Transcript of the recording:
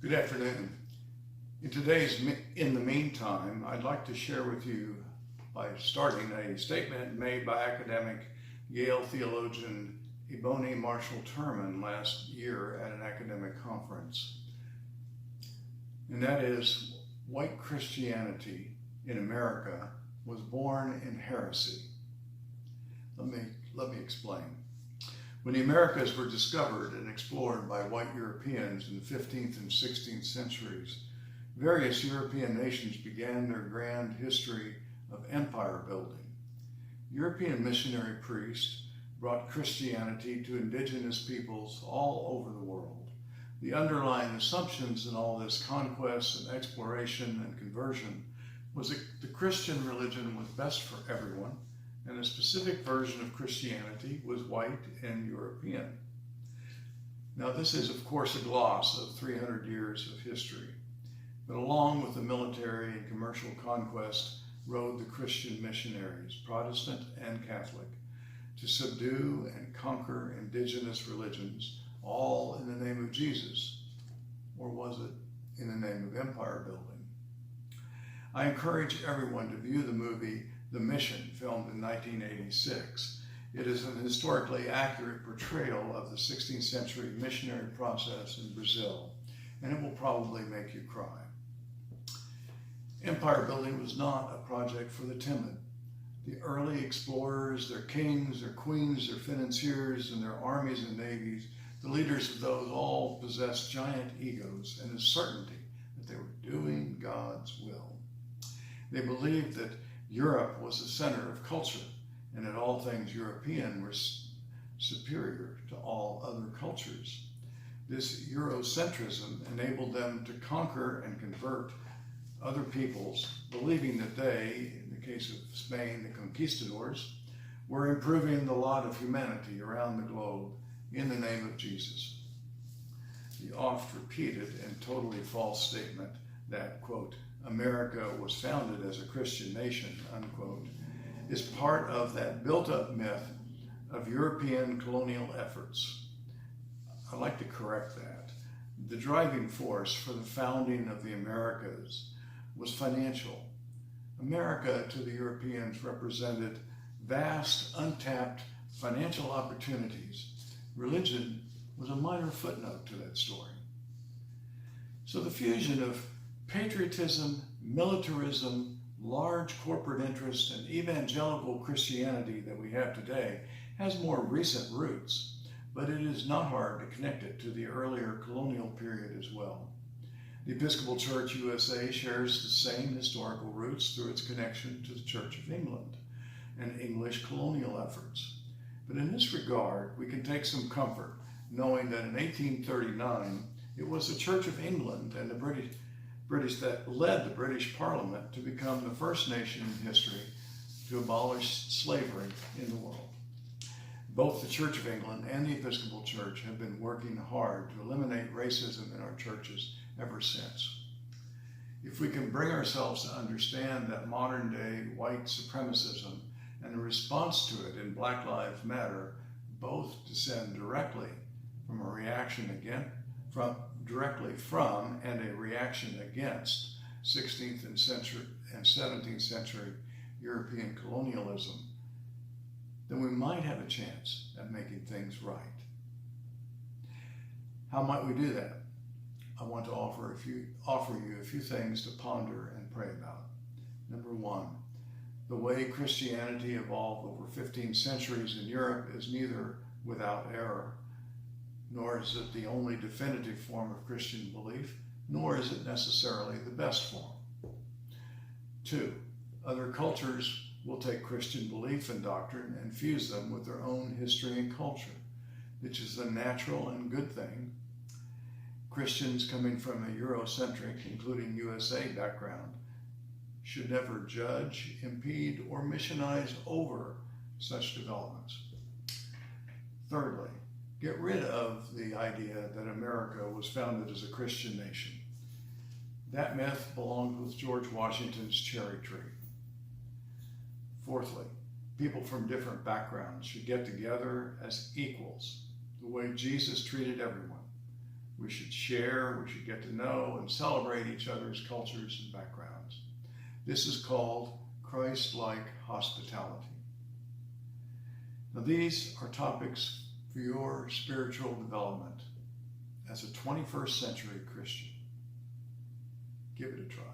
Good afternoon. In the meantime, I'd like to share with you by starting a statement made by academic Yale theologian Ebony Marshall Terman last year at an academic conference. And that is, white Christianity in America was born in heresy. Let me explain. When the Americas were discovered and explored by white Europeans in the 15th and 16th centuries, various European nations began their grand history of empire building. European missionary priests brought Christianity to indigenous peoples all over the world. The underlying assumptions in all this conquest and exploration and conversion was that the Christian religion was best for everyone, and a specific version of Christianity was white and European. Now, this is, of course, a gloss of 300 years of history, but along with the military and commercial conquest rode the Christian missionaries, Protestant and Catholic, to subdue and conquer indigenous religions, all in the name of Jesus, or was it in the name of empire building? I encourage everyone to view the movie The Mission, filmed in 1986. It is an historically accurate portrayal of the 16th century missionary process in Brazil, and it will probably make you cry. Empire building was not a project for the timid. The early explorers, their kings, their queens, their financiers, and their armies and navies, the leaders of those all possessed giant egos and a certainty that they were doing God's will. They believed that Europe was the center of culture, and that all things European were superior to all other cultures. This Eurocentrism enabled them to conquer and convert other peoples, believing that they, in the case of Spain, the conquistadors, were improving the lot of humanity around the globe in the name of Jesus. The oft-repeated and totally false statement that, quote, America was founded as a Christian nation, unquote, is part of that built-up myth of European colonial efforts. I'd like to correct that. The driving force for the founding of the Americas was financial. America to the Europeans represented vast, untapped financial opportunities. Religion was a minor footnote to that story. So the fusion of patriotism, militarism, large corporate interest, and evangelical Christianity that we have today has more recent roots, but it is not hard to connect it to the earlier colonial period as well. The Episcopal Church USA shares the same historical roots through its connection to the Church of England and English colonial efforts. But in this regard, we can take some comfort knowing that in 1839, it was the Church of England and the British that led the British Parliament to become the first nation in history to abolish slavery in the world. Both the Church of England and the Episcopal Church have been working hard to eliminate racism in our churches ever since. If we can bring ourselves to understand that modern day white supremacism and the response to it in Black Lives Matter both descend directly from a reaction directly from and a reaction against 16th and 17th century European colonialism, then we might have a chance at making things right. How might we do that? I want to offer you a few things to ponder and pray about. Number one, the way Christianity evolved over 15 centuries in Europe is neither without error, nor is it the only definitive form of Christian belief, nor is it necessarily the best form. Two, other cultures will take Christian belief and doctrine and fuse them with their own history and culture, which is a natural and good thing. Christians coming from a Eurocentric, including USA background, should never judge, impede, or missionize over such developments. Thirdly, get rid of the idea that America was founded as a Christian nation. That myth belonged with George Washington's cherry tree. Fourthly, people from different backgrounds should get together as equals, the way Jesus treated everyone. We should share, we should get to know and celebrate each other's cultures and backgrounds. This is called Christ-like hospitality. Now, these are topics for your spiritual development as a 21st century Christian. Give it a try.